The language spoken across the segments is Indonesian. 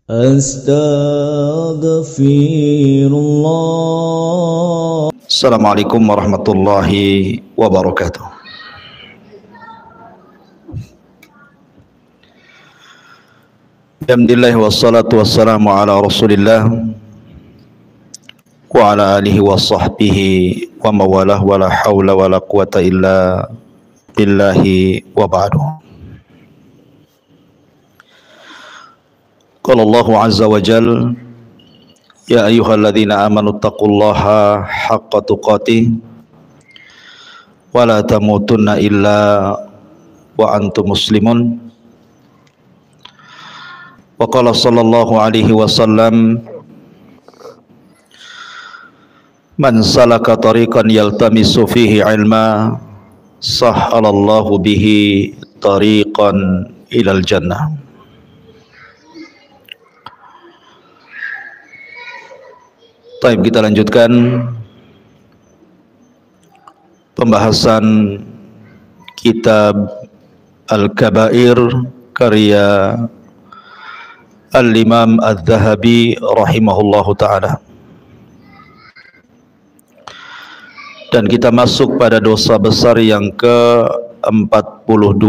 Astaghfirullah. Assalamualaikum warahmatullahi wabarakatuh. Alhamdulillah wassalatu wassalamu ala Rasulillah wa ala alihi wa sahbihi wa mawalah wa la hawla wa la quwata illa billahi wa ba'du. Qala Allahu azza wa jal, ya ayyuhalladzina amanu taqullaha haqqa tuqatih wa la tamutunna illa wa antum muslimun. Wa qala sallallahu alaihi wasallam, man salaka tariqan yaltamisu fihi ilma sahhalallahu bihi tariqan ilal jannah. Baik, kita lanjutkan pembahasan kitab Al-Kabair karya Al-Imam Al-Zahabi rahimahullahu ta'ala. Dan kita masuk pada dosa besar yang ke-42,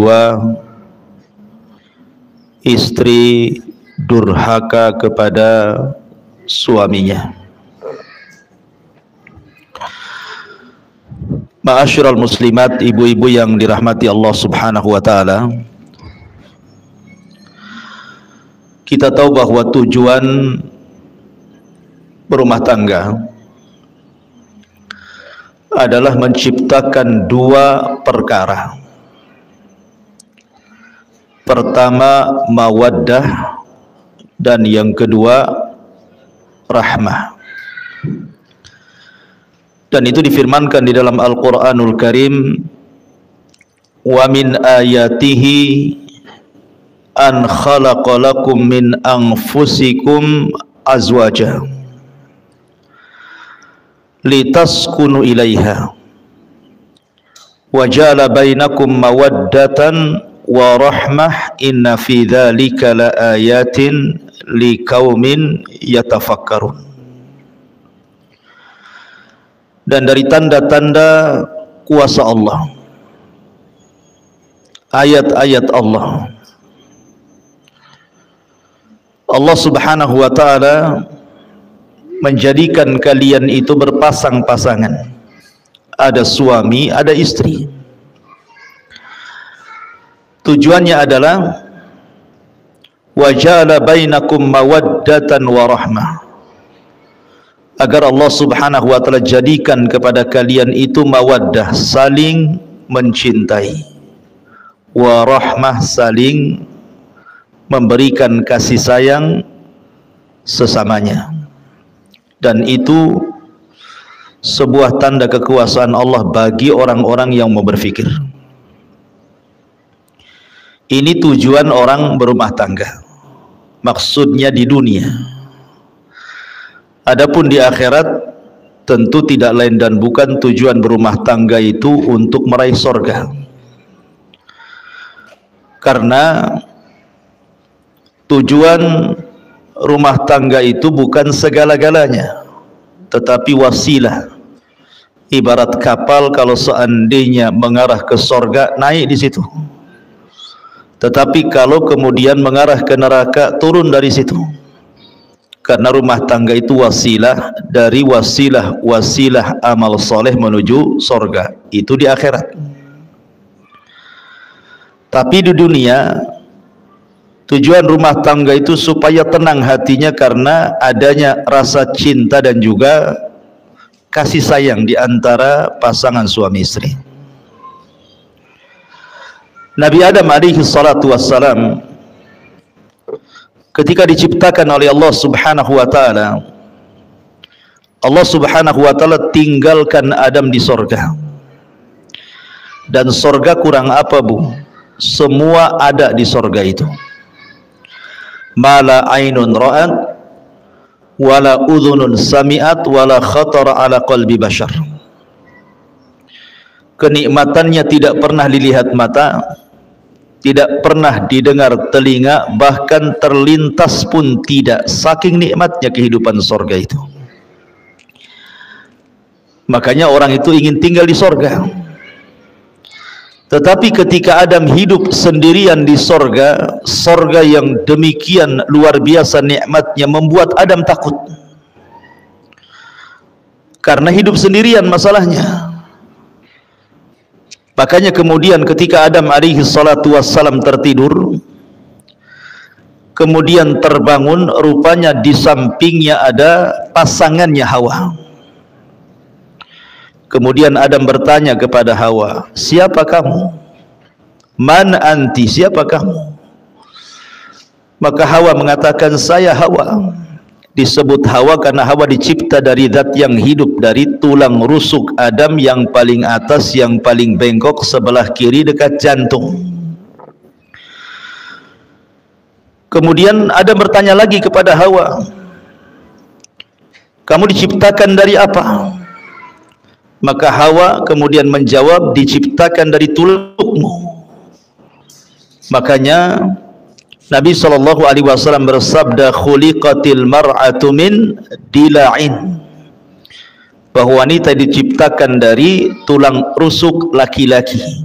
istri durhaka kepada suaminya. Ma'asyiral muslimat, ibu-ibu yang dirahmati Allah subhanahu wa ta'ala, kita tahu bahwa tujuan berumah tangga adalah menciptakan dua perkara. Pertama, mawaddah, dan yang kedua, rahmah. Dan itu difirmankan di dalam Al-Quranul Karim, wa min ayatihi an khalaqa lakum min anfusikum azwaja litaskunu ilaiha wa ja'ala bainakum mawaddatan wa rahmah inna fi dzalika laayatin liqaumin yatafakkarun. Dan dari tanda-tanda kuasa Allah, ayat-ayat Allah, Allah subhanahu wa ta'ala menjadikan kalian itu berpasang-pasangan. Ada suami, ada istri. Tujuannya adalah wa ja'ala bainakum mawaddatan wa rahmah, agar Allah subhanahu wa ta'ala jadikan kepada kalian itu mawaddah, saling mencintai, wa rahmah, saling memberikan kasih sayang sesamanya. Dan itu sebuah tanda kekuasaan Allah bagi orang-orang yang mau berfikir. Ini tujuan orang berumah tangga, maksudnya di dunia. Adapun di akhirat tentu tidak lain dan bukan tujuan berumah tangga itu untuk meraih surga. Karena tujuan rumah tangga itu bukan segala-galanya, tetapi wasilah. Ibarat kapal, kalau seandainya mengarah ke surga, naik di situ. Tetapi kalau kemudian mengarah ke neraka, turun dari situ. Karena rumah tangga itu wasilah dari wasilah amal soleh menuju surga. Itu di akhirat. Tapi di dunia, tujuan rumah tangga itu supaya tenang hatinya karena adanya rasa cinta dan juga kasih sayang di antara pasangan suami istri. Nabi Adam alaihi salatu wassalam ketika diciptakan oleh Allah subhanahu wa ta'ala, Allah subhanahu wa ta'ala tinggalkan Adam di sorga. Dan sorga kurang apa, Bu? Semua ada di sorga itu. Mala ainun ra'at wala udhunun sami'at wala khatara ala qalbi bashar. Kenikmatannya tidak pernah dilihat mata, tidak pernah didengar telinga, bahkan terlintas pun tidak, saking nikmatnya kehidupan sorga itu. Makanya orang itu ingin tinggal di sorga. Tetapi ketika Adam hidup sendirian di sorga, sorga yang demikian luar biasa nikmatnya membuat Adam takut. Karena hidup sendirian masalahnya. Makanya kemudian ketika Adam alaihi salatu wassalam tertidur, kemudian terbangun, rupanya di sampingnya ada pasangannya Hawa. Kemudian Adam bertanya kepada Hawa, siapa kamu? Man anti, siapa kamu? Maka Hawa mengatakan, saya Hawa. Disebut Hawa karena Hawa dicipta dari zat yang hidup, dari tulang rusuk Adam yang paling atas, yang paling bengkok sebelah kiri dekat jantung. Kemudian Adam bertanya lagi kepada Hawa, kamu diciptakan dari apa? Maka Hawa kemudian menjawab, diciptakan dari tulangmu. Makanya Nabi SAW bersabda, khuliqatil mar'atu min dila'in, bahwa wanita diciptakan dari tulang rusuk laki-laki.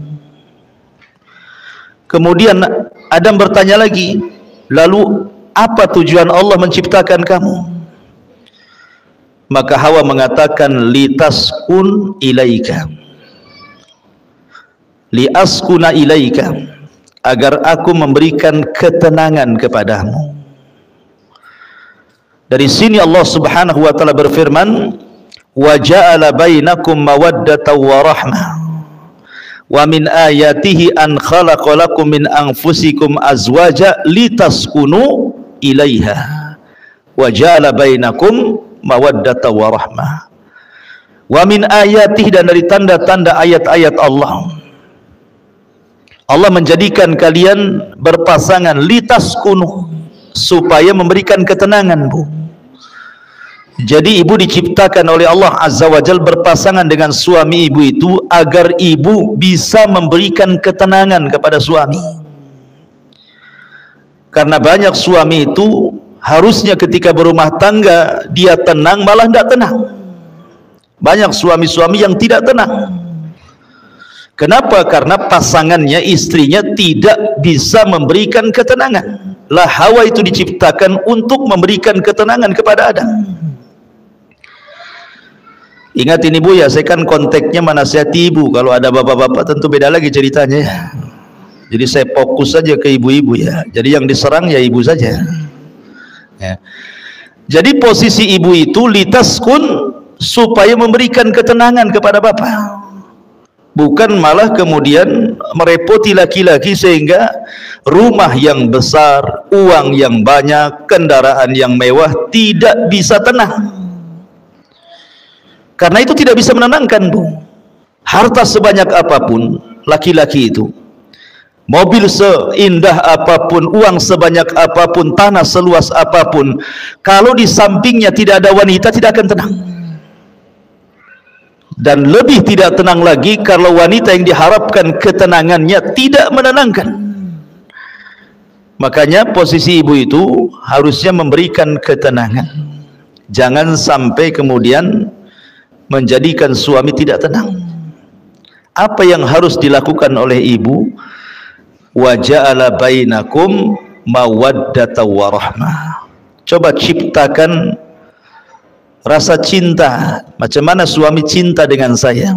Kemudian Adam bertanya lagi, lalu apa tujuan Allah menciptakan kamu? Maka Hawa mengatakan, litaskun ilaika, liaskuna ilaika, agar aku memberikan ketenangan kepadamu. Dari sini Allah Subhanahu wa taala berfirman, wa ja'ala bainakum mawaddatan wa rahmah wa min ayatihi an khalaqa lakum min anfusikum azwaja litaskunu ilaiha wa ja'ala bainakum mawaddatan wa rahmah wa min ayatihi, dan dari tanda-tanda ayat-ayat Allah, Allah menjadikan kalian berpasangan, litaskunu, supaya memberikan ketenangan, Bu. Jadi ibu diciptakan oleh Allah Azza wa Jalla berpasangan dengan suami ibu itu agar ibu bisa memberikan ketenangan kepada suami. Karena banyak suami itu harusnya ketika berumah tangga dia tenang, malah tidak tenang. Banyak suami-suami yang tidak tenang. Kenapa? Karena pasangannya, istrinya tidak bisa memberikan ketenangan. Lah Hawa itu diciptakan untuk memberikan ketenangan kepada Adam. Ingat ini Bu ya, saya kan konteksnya menasihati ibu. Kalau ada bapak-bapak tentu beda lagi ceritanya ya. Jadi saya fokus saja ke ibu-ibu ya. Jadi yang diserang ya ibu saja ya. Jadi posisi ibu itu litaskun, supaya memberikan ketenangan kepada bapak, bukan malah kemudian merepoti laki-laki sehingga rumah yang besar, uang yang banyak, kendaraan yang mewah tidak bisa tenang. Karena itu tidak bisa menenangkan, Bu. Harta sebanyak apapun laki-laki itu, mobil seindah apapun, uang sebanyak apapun, tanah seluas apapun, kalau di sampingnya tidak ada wanita tidak akan tenang. Dan lebih tidak tenang lagi kalau wanita yang diharapkan ketenangannya tidak menenangkan. Makanya posisi ibu itu harusnya memberikan ketenangan. Jangan sampai kemudian menjadikan suami tidak tenang. Apa yang harus dilakukan oleh ibu? Wa ja'ala bainakum mawaddatan wa rahmah. Coba ciptakan rasa cinta. Macam mana suami cinta dengan saya,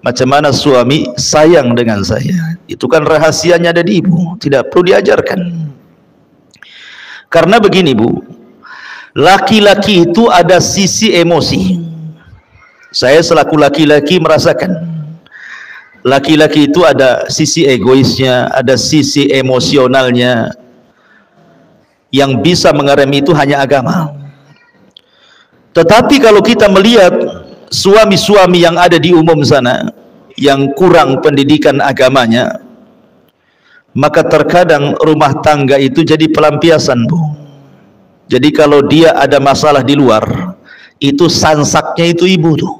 macam mana suami sayang dengan saya. Itu kan rahasianya ada di ibu, tidak perlu diajarkan. Karena begini Bu, laki-laki itu ada sisi emosi. Saya selaku laki-laki merasakan, laki-laki itu ada sisi egoisnya, ada sisi emosionalnya. Yang bisa mengerem itu hanya agama. Tetapi kalau kita melihat suami-suami yang ada di umum sana yang kurang pendidikan agamanya, maka terkadang rumah tangga itu jadi pelampiasan, Bu. Jadi kalau dia ada masalah di luar, itu sansaknya itu ibu tuh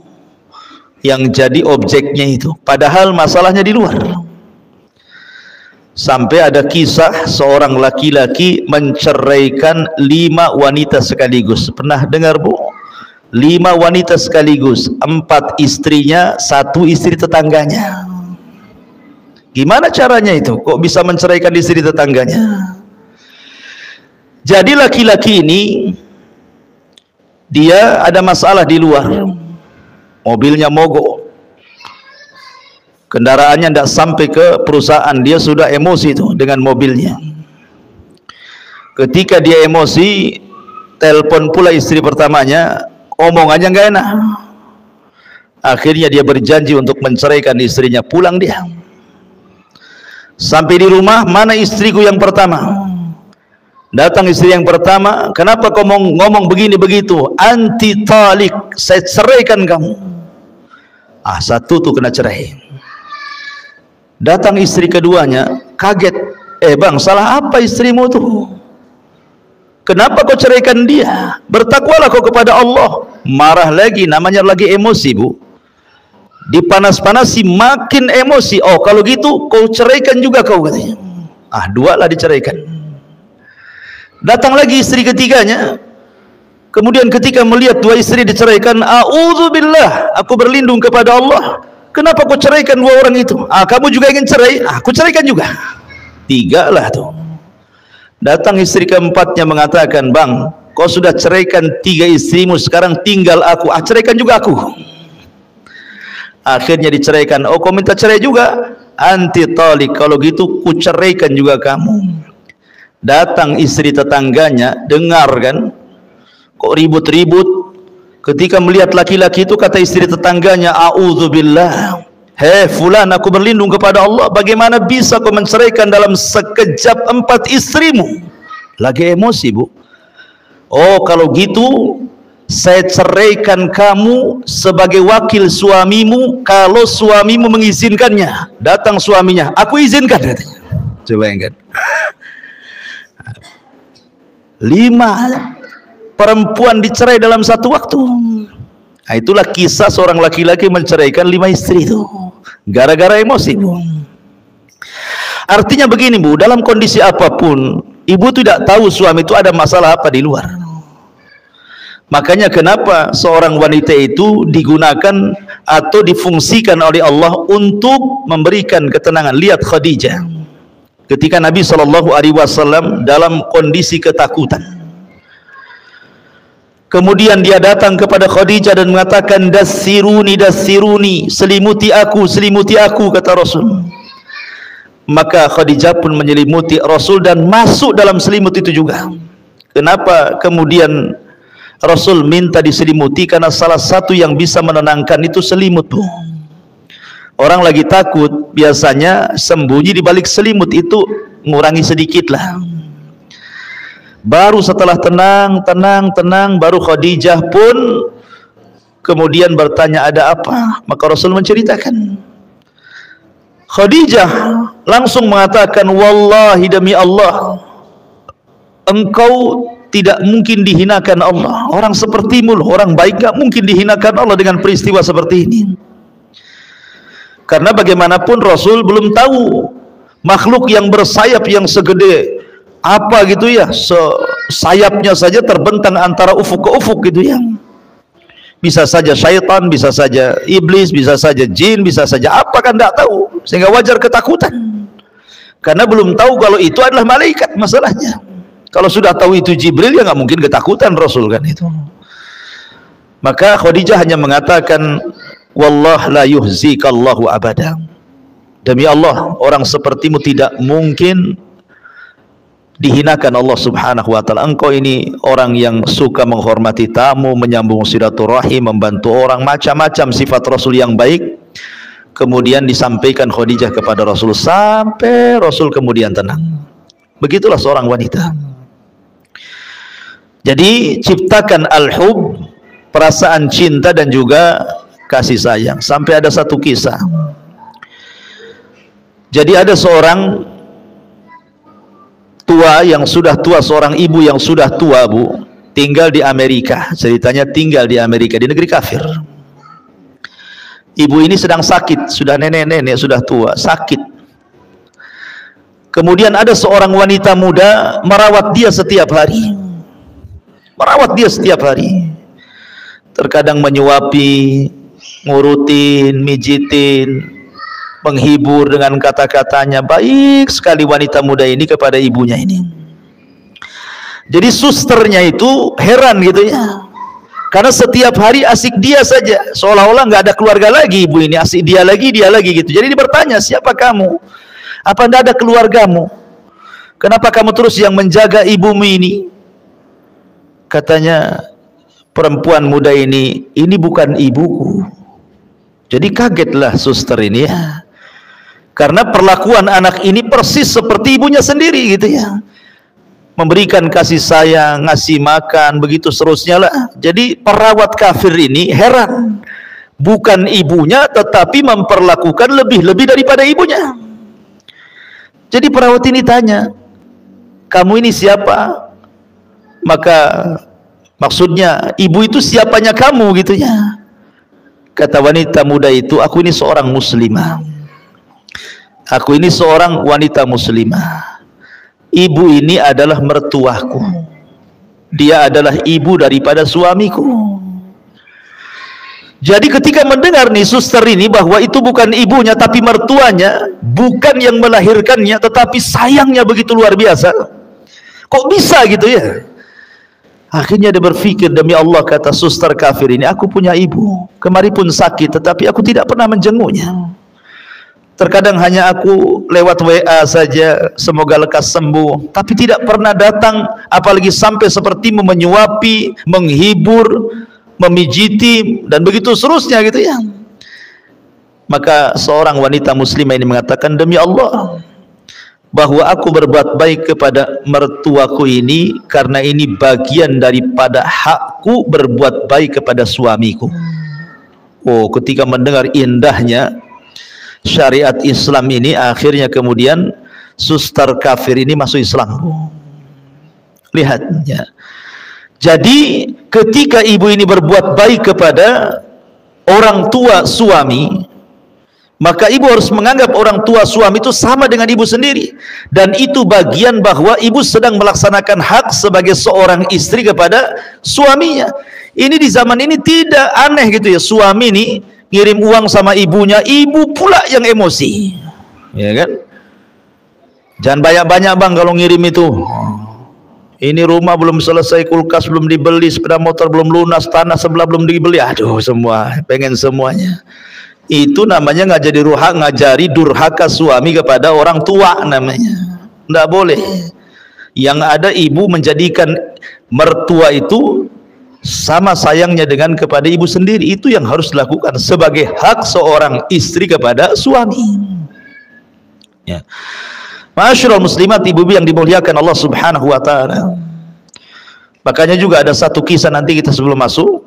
yang jadi objeknya itu, padahal masalahnya di luar. Sampai ada kisah seorang laki-laki menceraikan 5 wanita sekaligus. Pernah dengar, Bu? 5 wanita sekaligus, 4 istrinya, 1 istri tetangganya. Gimana caranya itu? Kok bisa menceraikan istri tetangganya? Jadi laki-laki ini dia ada masalah di luar, mobilnya mogok, kendaraannya tidak sampai ke perusahaan, dia sudah emosi itu dengan mobilnya. Ketika dia emosi, telepon pula istri pertamanya, omongannya nggak enak. Akhirnya dia berjanji untuk menceraikan istrinya, pulang dia. Sampai di rumah, mana istriku yang pertama? Datang istri yang pertama, kenapa kau ngomong begini begitu? Anti talik, saya ceraikan kamu. Satu tuh kena cerai. Datang istri keduanya, kaget. Bang, salah apa istrimu tuh? Kenapa kau ceraikan dia? Bertakwalah kau kepada Allah. Marah lagi, namanya lagi emosi, Bu. Dipanas-panasi makin emosi. Oh, kalau gitu kau ceraikan juga kau, katanya. 2 lah diceraikan. Datang lagi istri ketiganya. Kemudian ketika melihat 2 istri diceraikan, a'udzubillah, aku berlindung kepada Allah. Kenapa kau ceraikan 2 orang itu? Kamu juga ingin cerai? Aku ceraikan juga. 3 lah tuh. Datang istri keempatnya mengatakan, bang, kau sudah ceraikan 3 istrimu, sekarang tinggal aku. Ceraikan juga aku. Akhirnya diceraikan. Oh, kau minta cerai juga? Anti talik, kalau gitu ku ceraikan juga kamu. Datang istri tetangganya, dengar kan, kok ribut-ribut. Ketika melihat laki-laki itu, kata istri tetangganya, a'udzubillah, hei fulan, aku berlindung kepada Allah, bagaimana bisa kau menceraikan dalam sekejap 4 istrimu? Lagi emosi, Bu. Oh, kalau gitu saya ceraikan kamu sebagai wakil suamimu, kalau suamimu mengizinkannya. Datang suaminya, aku izinkan, katanya. Coba ingat. 5 perempuan dicerai dalam satu waktu. Itulah kisah seorang laki-laki menceraikan 5 istri itu, gara-gara emosi, Bu. Artinya begini, Bu, dalam kondisi apapun, ibu tidak tahu suami itu ada masalah apa di luar. Makanya kenapa seorang wanita itu digunakan atau difungsikan oleh Allah untuk memberikan ketenangan. Lihat Khadijah, ketika Nabi SAW dalam kondisi ketakutan, kemudian dia datang kepada Khadijah dan mengatakan, dassiruni, dassiruni, selimuti aku, kata Rasul. Maka Khadijah pun menyelimuti Rasul dan masuk dalam selimut itu juga. Kenapa kemudian Rasul minta diselimuti? Karena salah satu yang bisa menenangkan itu selimut, Bu. Orang lagi takut, biasanya sembunyi di balik selimut itu, ngurangi sedikit lah. Baru setelah tenang, baru Khadijah pun kemudian bertanya, ada apa? Maka Rasul menceritakan. Khadijah langsung mengatakan, wallahi, demi Allah, engkau tidak mungkin dihinakan Allah. Orang sepertimu, orang baik, gak mungkin dihinakan Allah dengan peristiwa seperti ini. Karena bagaimanapun Rasul belum tahu makhluk yang bersayap yang segede apa gitu ya, sayapnya saja terbentang antara ufuk ke ufuk gitu ya. Bisa saja syaitan, bisa saja iblis, bisa saja jin, bisa saja apa, kan tidak tahu. Sehingga wajar ketakutan. Karena belum tahu kalau itu adalah malaikat masalahnya. Kalau sudah tahu itu Jibril, ya nggak mungkin ketakutan Rasul kan itu. Maka Khadijah hanya mengatakan, wallah la yuhzikallahu abada, demi Allah, orang sepertimu tidak mungkin dihinakan Allah subhanahu wa ta'ala. Engkau ini orang yang suka menghormati tamu, menyambung silaturahim, membantu orang, macam-macam sifat Rasul yang baik. Kemudian disampaikan Khadijah kepada Rasul, sampai Rasul kemudian tenang. Begitulah seorang wanita. Jadi ciptakan al-hub, perasaan cinta dan juga kasih sayang. Sampai ada satu kisah. Jadi ada seorang tua yang sudah tua, seorang ibu yang sudah tua, Bu, tinggal di Amerika. Ceritanya tinggal di Amerika, di negeri kafir. Ibu ini sedang sakit, sudah nenek-nenek, sudah tua, sakit. Kemudian ada seorang wanita muda merawat dia setiap hari. Merawat dia setiap hari. Terkadang menyuapi, ngurutin, mijitin, menghibur dengan kata-katanya. Baik sekali wanita muda ini kepada ibunya ini. Jadi susternya itu heran gitu ya, karena setiap hari asik dia saja, seolah-olah nggak ada keluarga lagi ibu ini, asik dia lagi gitu. Jadi dia bertanya, siapa kamu? Apa tidak ada keluargamu? Kenapa kamu terus yang menjaga ibumu ini? Katanya perempuan muda ini bukan ibuku. Jadi kagetlah suster ini ya, karena perlakuan anak ini persis seperti ibunya sendiri gitu ya, memberikan kasih sayang, ngasih makan, begitu seterusnya lah. Jadi perawat kafir ini heran, bukan ibunya tetapi memperlakukan lebih daripada ibunya. Jadi perawat ini tanya, kamu ini siapa? Maka maksudnya ibu itu siapanya kamu gitu ya. Kata wanita muda itu, aku ini seorang muslimah. Aku ini seorang wanita muslimah. Ibu ini adalah mertuaku. Dia adalah ibu daripada suamiku. Jadi ketika mendengar nih suster ini bahwa itu bukan ibunya tapi mertuanya, bukan yang melahirkannya, tetapi sayangnya begitu luar biasa. Kok bisa gitu ya? Akhirnya dia berpikir, demi Allah, kata suster kafir ini, aku punya ibu, kemarin pun sakit tetapi aku tidak pernah menjenguknya. Terkadang hanya aku lewat WA saja, semoga lekas sembuh, tapi tidak pernah datang, apalagi sampai seperti menyuapi, menghibur, memijiti, dan begitu seterusnya gitu ya. Maka seorang wanita muslimah ini mengatakan, demi Allah, bahwa aku berbuat baik kepada mertuaku ini karena ini bagian daripada hakku berbuat baik kepada suamiku. Oh, ketika mendengar indahnya syariat Islam ini, akhirnya kemudian suster kafir ini masuk Islam. Lihat ya. Jadi ketika ibu ini berbuat baik kepada orang tua suami, maka ibu harus menganggap orang tua suami itu sama dengan ibu sendiri, dan itu bagian bahwa ibu sedang melaksanakan hak sebagai seorang istri kepada suaminya. Ini di zaman ini tidak aneh gitu ya, suami ini ngirim uang sama ibunya, ibu pula yang emosi, ya kan? Jangan banyak-banyak bang kalau ngirim itu. Ini rumah belum selesai, kulkas belum dibeli, sepeda motor belum lunas, tanah sebelah belum dibeli, aduh semua pengen semuanya. Itu namanya ngajari durhaka suami kepada orang tua namanya. Tidak boleh. Yang ada ibu menjadikan mertua itu sama sayangnya dengan kepada ibu sendiri. Itu yang harus dilakukan sebagai hak seorang istri kepada suami. Ya. Ma'asyiral muslimat, ibu-ibu yang dimuliakan Allah Subhanahu wa taala. Makanya juga ada satu kisah nanti kita sebelum masuk.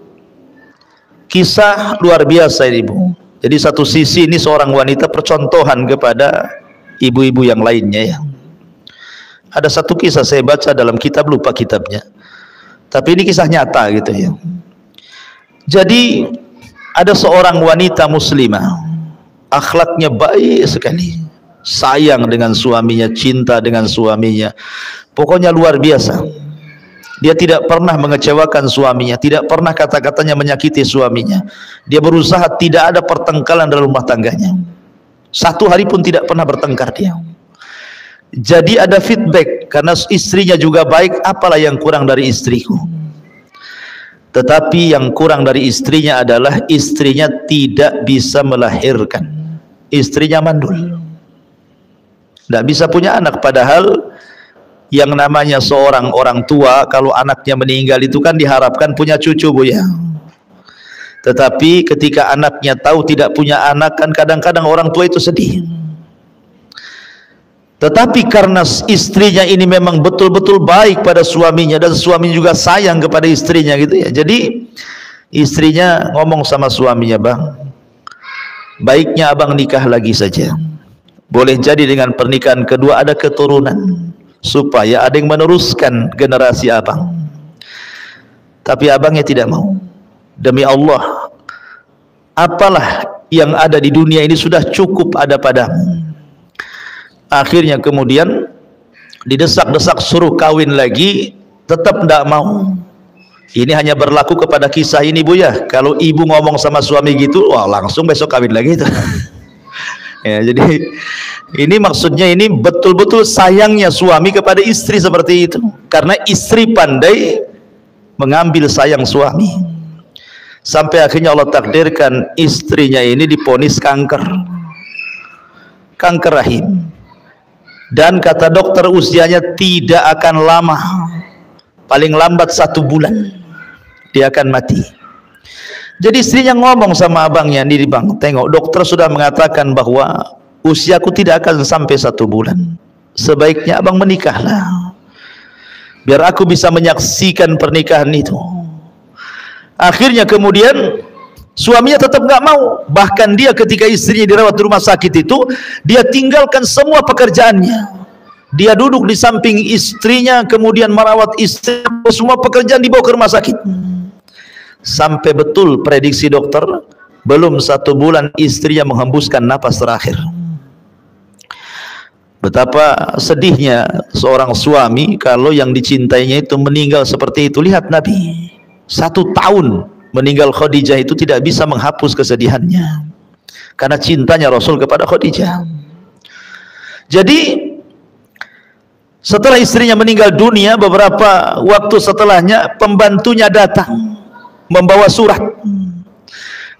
Kisah luar biasa ini, Ibu. Jadi satu sisi ini seorang wanita percontohan kepada ibu-ibu yang lainnya ya. Ada satu kisah saya baca dalam kitab, lupa kitabnya, tapi ini kisah nyata gitu ya. Jadi ada seorang wanita muslimah, akhlaknya baik sekali, sayang dengan suaminya, cinta dengan suaminya, pokoknya luar biasa. Dia tidak pernah mengecewakan suaminya, tidak pernah kata-katanya menyakiti suaminya. Dia berusaha tidak ada pertengkaran dalam rumah tangganya. Satu hari pun tidak pernah bertengkar dia. Jadi ada feedback, karena istrinya juga baik, apalah yang kurang dari istriku. Tetapi yang kurang dari istrinya adalah istrinya tidak bisa melahirkan. Istrinya mandul, tidak bisa punya anak, padahal yang namanya seorang orang tua kalau anaknya meninggal itu kan diharapkan punya cucu, Bu ya. Tetapi ketika anaknya tahu tidak punya anak, kan kadang-kadang orang tua itu sedih. Tetapi karena istrinya ini memang betul-betul baik pada suaminya, dan suami juga sayang kepada istrinya gitu ya. Jadi istrinya ngomong sama suaminya, bang, baiknya abang nikah lagi saja. Boleh jadi dengan pernikahan kedua ada keturunan, supaya ada yang meneruskan generasi abang. Tapi abangnya tidak mau. Demi Allah, apalah yang ada di dunia ini sudah cukup ada padamu. Akhirnya kemudian didesak-desak suruh kawin lagi, tetap tidak mau. Ini hanya berlaku kepada kisah ini, Bu ya. Kalau ibu ngomong sama suami gitu, wah langsung besok kawin lagi itu. Ya, jadi ini maksudnya ini betul-betul sayangnya suami kepada istri seperti itu, karena istri pandai mengambil sayang suami, sampai akhirnya Allah takdirkan istrinya ini diponis kanker rahim, dan kata dokter usianya tidak akan lama, paling lambat 1 bulan dia akan mati. Jadi istrinya ngomong sama abangnya, "Nih bang, tengok dokter sudah mengatakan bahwa usiaku tidak akan sampai 1 bulan. Sebaiknya abang menikahlah, biar aku bisa menyaksikan pernikahan itu." Akhirnya kemudian suaminya tetap nggak mau. Bahkan dia ketika istrinya dirawat di rumah sakit itu, dia tinggalkan semua pekerjaannya. Dia duduk di samping istrinya, kemudian merawat istri, semua pekerjaan dibawa ke rumah sakit. Sampai betul prediksi dokter, belum 1 bulan istrinya menghembuskan napas terakhir. Betapa sedihnya seorang suami kalau yang dicintainya itu meninggal seperti itu. Lihat Nabi, 1 tahun meninggal Khadijah itu tidak bisa menghapus kesedihannya, karena cintanya Rasul kepada Khadijah. Jadi setelah istrinya meninggal dunia, beberapa waktu setelahnya pembantunya datang membawa surat,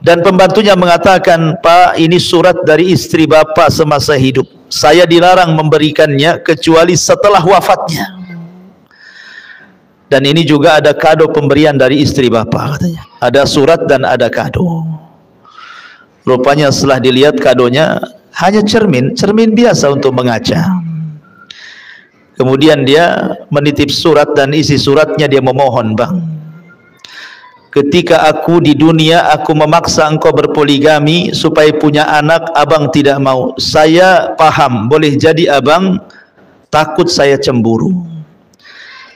dan pembantunya mengatakan, "Pak, ini surat dari istri Bapak semasa hidup. Saya dilarang memberikannya kecuali setelah wafatnya. Dan ini juga ada kado pemberian dari istri Bapak," katanya. Ada surat dan ada kado. Rupanya setelah dilihat kadonya hanya cermin biasa untuk mengaca. Kemudian dia menitip surat, dan isi suratnya dia memohon, "Bang, ketika aku di dunia aku memaksa engkau berpoligami supaya punya anak, abang tidak mau. Saya paham, boleh jadi abang takut saya cemburu.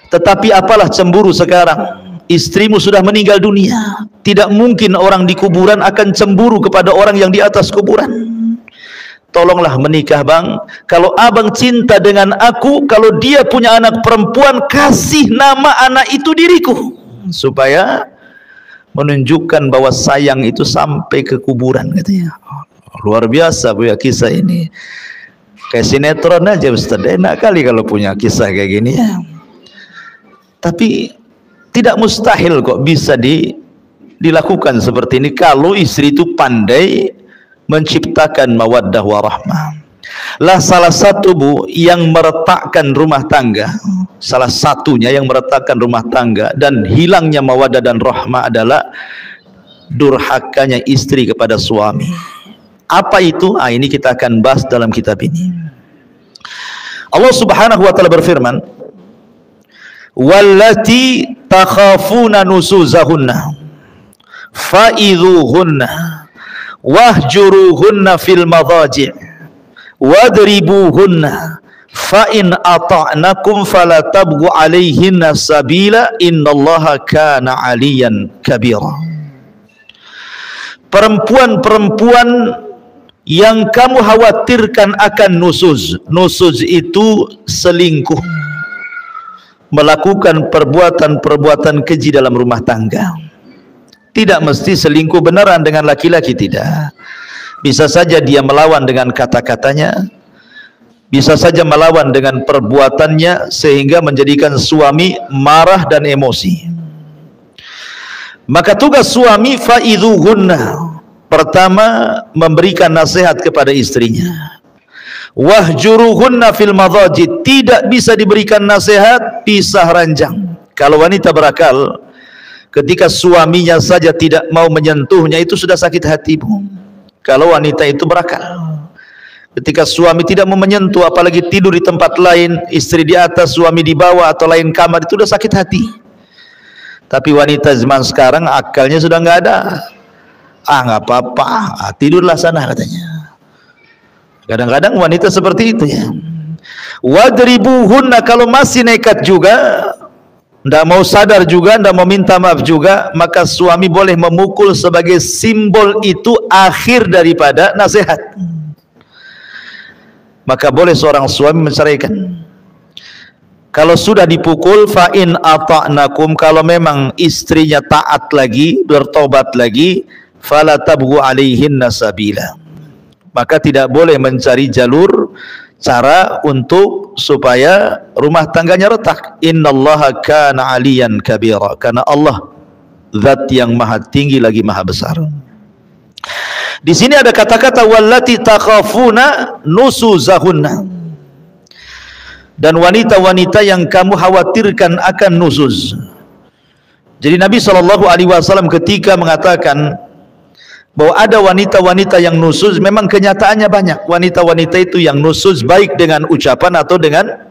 Tetapi apalah cemburu sekarang, istrimu sudah meninggal dunia. Tidak mungkin orang di kuburan akan cemburu kepada orang yang di atas kuburan. Tolonglah menikah bang. Kalau abang cinta dengan aku, kalau dia punya anak perempuan, kasih nama anak itu diriku, supaya menunjukkan bahwa sayang itu sampai ke kuburan," katanya. Luar biasa Bu ya kisah ini. Kayak sinetron aja Ustaz. Enak kali kalau punya kisah kayak gini ya. Tapi tidak mustahil kok bisa dilakukan seperti ini kalau istri itu pandai menciptakan mawaddah warahmah. Lah salah satu Bu yang meretakkan rumah tangga, salah satunya yang meretakkan rumah tangga dan hilangnya mawaddah dan rahmah adalah durhakanya istri kepada suami. Apa itu? Ini kita akan bahas dalam kitab ini. Allah Subhanahu wa taala berfirman, "Wallati takhafuna nusuzahunna fa'idhuhunna wahjuruhunna fil madhaji' wadribuhunna fa in ata'nakum fala tabghu 'alaihinna sabila innallaha kana 'aliyan kabira." Perempuan-perempuan yang kamu khawatirkan akan nusuz. Nusuz itu selingkuh, melakukan perbuatan-perbuatan keji dalam rumah tangga. Tidak mesti selingkuh beneran dengan laki-laki, tidak. Bisa saja dia melawan dengan kata-katanya, bisa saja melawan dengan perbuatannya sehingga menjadikan suami marah dan emosi. Maka tugas suami fa'idhuhunna, pertama memberikan nasihat kepada istrinya. Wahjuruhunna fil madhaji, tidak bisa diberikan nasihat, pisah ranjang. Kalau wanita berakal, ketika suaminya saja tidak mau menyentuhnya itu sudah sakit hati Bu. Kalau wanita itu berakal, ketika suami tidak mau menyentuh, apalagi tidur di tempat lain, istri di atas, suami di bawah atau lain kamar, itu sudah sakit hati. Tapi wanita zaman sekarang akalnya sudah nggak ada. Nggak apa-apa, tidurlah sana katanya. Kadang-kadang wanita seperti itu ya. Wadribuhunna, kalau masih nekat juga, nggak mau sadar juga, nggak mau minta maaf juga, maka suami boleh memukul sebagai simbol itu akhir daripada nasihat. maka boleh seorang suami menceraikan. Kalau sudah dipukul, fa in ata'nakum, kalau memang istrinya taat lagi, bertobat lagi, fala tabghu alaihinna sabila, maka tidak boleh mencari jalur cara untuk supaya rumah tangganya retak. Innallaha kana aliyan kabira, karena Allah zat yang maha tinggi lagi maha besar. Di sini ada kata-kata wallati takhafuna nusuzahunna, dan wanita-wanita yang kamu khawatirkan akan nusuz. Jadi Nabi SAW ketika mengatakan bahwa ada wanita-wanita yang nusuz, memang kenyataannya banyak wanita-wanita itu yang nusuz, baik dengan ucapan atau dengan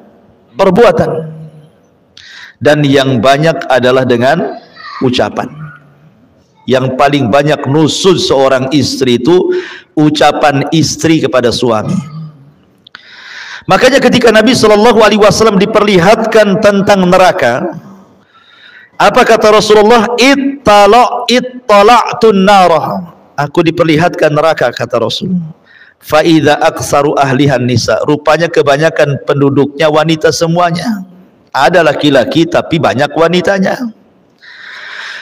perbuatan, dan yang banyak adalah dengan ucapan. Yang paling banyak nusuz seorang istri itu ucapan istri kepada suami. Makanya ketika Nabi SAW diperlihatkan tentang neraka, apa kata Rasulullah? Ittala'tun narah, aku diperlihatkan neraka, kata Rasul. Fa idza aktsaru ahlihan nisa, rupanya kebanyakan penduduknya wanita semuanya. Ada laki-laki tapi banyak wanitanya.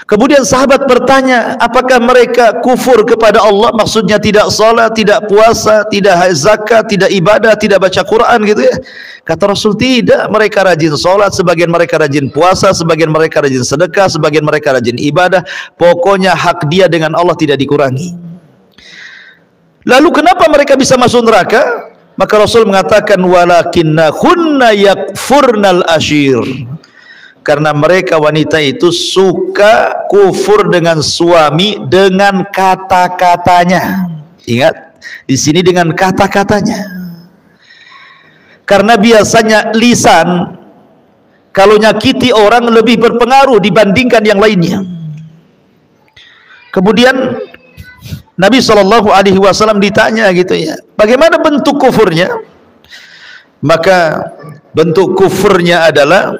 Kemudian sahabat bertanya, apakah mereka kufur kepada Allah? Maksudnya tidak salat, tidak puasa, tidak zakat, tidak ibadah, tidak baca Quran gitu ya. Kata Rasul, tidak, mereka rajin salat, sebagian mereka rajin puasa, sebagian mereka rajin sedekah, sebagian mereka rajin ibadah. Pokoknya hak dia dengan Allah tidak dikurangi. Lalu kenapa mereka bisa masuk neraka? Maka Rasul mengatakan walakinnahunna yakfurnal ashir, karena mereka wanita itu suka kufur dengan suami dengan kata-katanya. Ingat, di sini dengan kata-katanya. Karena biasanya lisan kalau nyakiti orang lebih berpengaruh dibandingkan yang lainnya. Kemudian Nabi SAW ditanya gitu ya, bagaimana bentuk kufurnya? Maka bentuk kufurnya adalah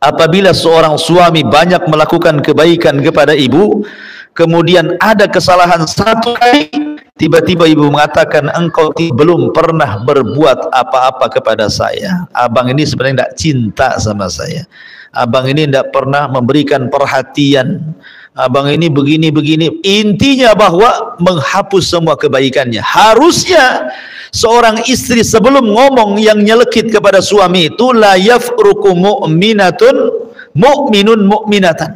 apabila seorang suami banyak melakukan kebaikan kepada ibu, kemudian ada kesalahan satu kali, tiba-tiba ibu mengatakan, engkau belum pernah berbuat apa-apa kepada saya. Abang ini sebenarnya tidak cinta sama saya. Abang ini tidak pernah memberikan perhatian. Abang ini begini-begini. Intinya bahwa menghapus semua kebaikannya. Harusnya seorang istri sebelum ngomong yang nyelekit kepada suami itu, la yafruku mu'minun mu'minatan.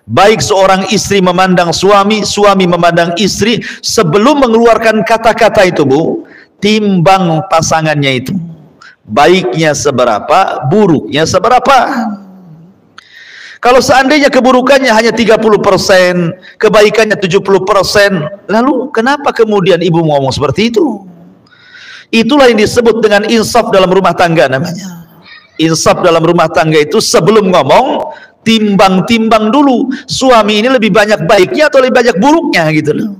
Baik seorang istri memandang suami, suami memandang istri, sebelum mengeluarkan kata-kata itu, Bu, timbang pasangannya itu. Baiknya seberapa, buruknya seberapa. Kalau seandainya keburukannya hanya 30%, kebaikannya 70%, lalu kenapa kemudian ibu ngomong seperti itu? Itulah yang disebut dengan insaf dalam rumah tangga namanya. Insaf dalam rumah tangga itu sebelum ngomong, timbang-timbang dulu. Suami ini lebih banyak baiknya atau lebih banyak buruknya gitu loh.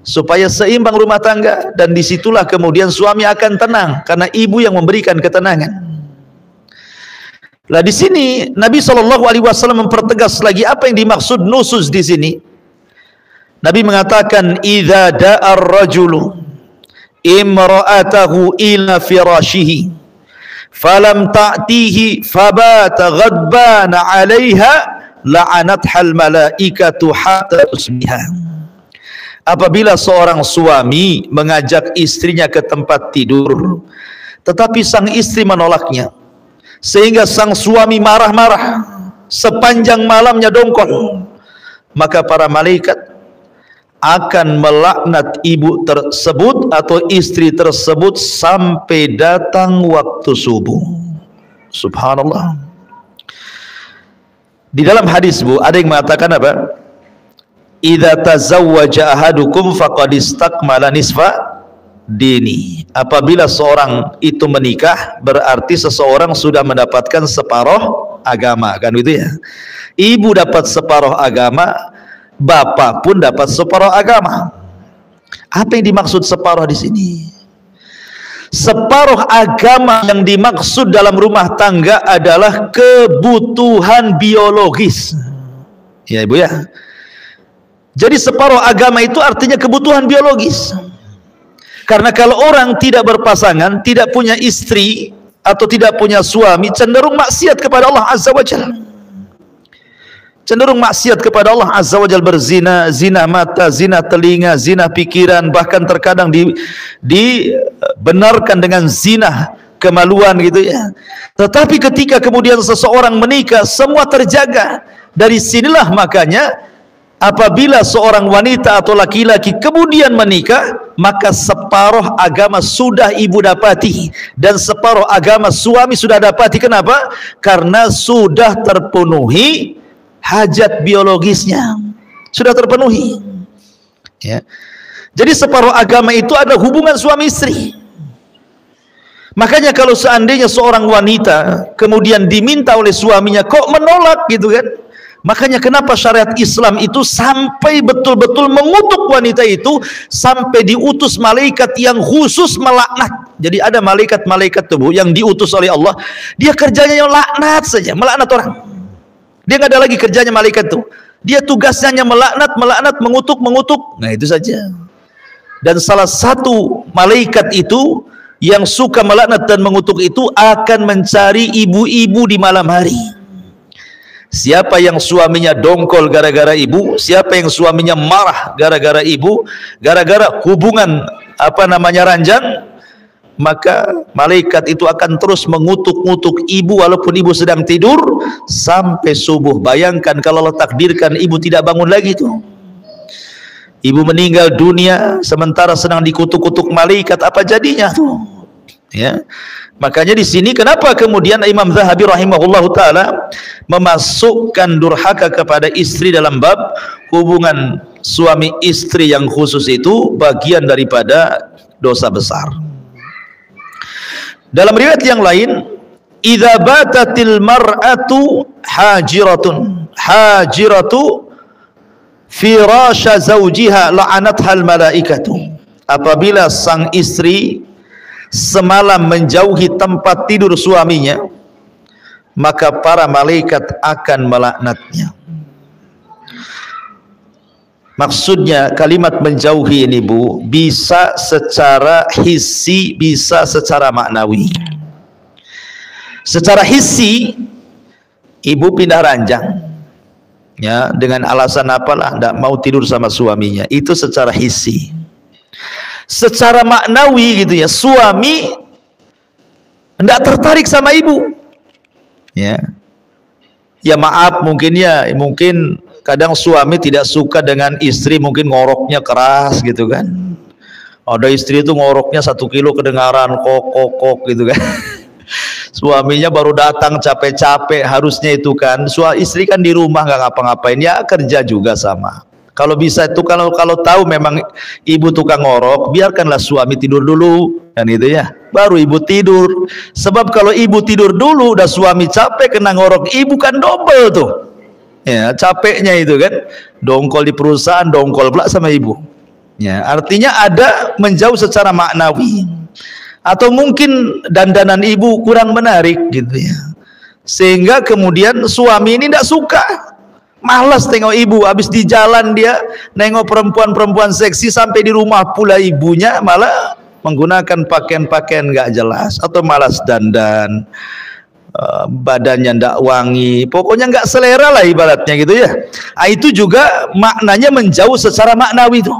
Supaya seimbang rumah tangga, dan disitulah kemudian suami akan tenang karena ibu yang memberikan ketenangan. Lah di sini Nabi SAW mempertegas lagi apa yang dimaksud nusuz di sini. Nabi mengatakan, idza da'ar rajulu imra'atahu ila firashihi falam ta'tihi fabata ghadbana 'alaiha la'anathal malaikatu hatta tusbiha. Apabila seorang suami mengajak istrinya ke tempat tidur, tetapi sang istri menolaknya, sehingga sang suami marah-marah sepanjang malamnya dongkol, maka para malaikat akan melaknat ibu tersebut atau istri tersebut sampai datang waktu subuh. Subhanallah. Di dalam hadis, Bu, ada yang mengatakan apa? Idza tazawwaja ahadukum faqad istakmala nisfa dini. Apabila seorang itu menikah, berarti seseorang sudah mendapatkan separuh agama, kan gitu ya. Ibu dapat separuh agama, bapak pun dapat separuh agama. Apa yang dimaksud separuh di sini? Separuh agama yang dimaksud dalam rumah tangga adalah kebutuhan biologis. Ya Ibu ya. Jadi separuh agama itu artinya kebutuhan biologis. Karena kalau orang tidak berpasangan, tidak punya istri atau tidak punya suami, cenderung maksiat kepada Allah Azza wa Jalla. Cenderung maksiat kepada Allah Azza wa Jalla, berzina, zina mata, zina telinga, zina pikiran, bahkan terkadang dibenarkan dengan zina kemaluan gitu ya. Tetapi ketika kemudian seseorang menikah, semua terjaga. Dari sinilah makanya apabila seorang wanita atau laki-laki kemudian menikah, maka separuh agama sudah ibu dapati dan separuh agama suami sudah dapati. Kenapa? Karena sudah terpenuhi hajat biologisnya, sudah terpenuhi ya. Jadi separuh agama itu ada hubungan suami istri. Makanya kalau seandainya seorang wanita kemudian diminta oleh suaminya kok menolak gitu kan, makanya kenapa syariat Islam itu sampai betul-betul mengutuk wanita itu, sampai diutus malaikat yang khusus melaknat. Jadi ada malaikat-malaikat tubuh yang diutus oleh Allah, dia kerjanya yang laknat saja, melaknat orang. Dia nggak ada lagi kerjanya malaikat tuh. Dia tugasnya hanya melaknat, mengutuk. Nah itu saja. Dan salah satu malaikat itu yang suka melaknat dan mengutuk itu akan mencari ibu-ibu di malam hari. Siapa yang suaminya dongkol gara-gara ibu, siapa yang suaminya marah gara-gara ibu, gara-gara hubungan ranjang, maka malaikat itu akan terus mengutuk-ngutuk ibu walaupun ibu sedang tidur sampai subuh. Bayangkan kalau Allah takdirkan ibu tidak bangun lagi tuh, ibu meninggal dunia sementara sedang dikutuk-kutuk malaikat, apa jadinya tuh ya. Makanya di sini kenapa kemudian Imam Zahabi rahimahullahu taala memasukkan durhaka kepada istri dalam bab hubungan suami istri yang khusus itu bagian daripada dosa besar. Dalam riwayat yang lain, idza batatil mar'atu hajiratu firasha zawjiha la'anathal malaikatu. Apabila sang istri semalam menjauhi tempat tidur suaminya, maka para malaikat akan melaknatnya. Maksudnya kalimat menjauhi ini Bu, bisa secara hissi, bisa secara maknawi. Secara hissi, ibu pindah ranjang ya, dengan alasan apalah, tidak mau tidur sama suaminya, itu secara hissi. Secara maknawi gitu ya, suami tidak tertarik sama ibu ya. Ya maaf, mungkin kadang suami tidak suka dengan istri, mungkin ngoroknya keras gitu kan. Ada istri itu ngoroknya 1 kilo kedengaran, kok gitu kan. Suaminya baru datang capek-capek, harusnya itu kan istri kan di rumah nggak ngapa-ngapain, ya kerja juga sama. Kalau bisa itu, kalau tahu memang ibu tukang ngorok, biarkanlah suami tidur dulu kan itu ya, baru ibu tidur. Sebab kalau ibu tidur dulu udah suami capek kena ngorok ibu, kan double tuh ya capeknya itu kan, dongkol di perusahaan, dongkol pula sama ibu ya. Artinya ada menjauh secara maknawi, atau mungkin dandanan ibu kurang menarik gitu ya, sehingga kemudian suami ini tidak suka, malas tengok ibu. Habis di jalan dia nengok perempuan-perempuan seksi, sampai di rumah pula ibunya malah menggunakan pakaian-pakaian nggak jelas, atau malas dandan, badannya ndak wangi, pokoknya nggak selera lah ibaratnya gitu ya. Itu juga maknanya menjauh secara maknawi tuh.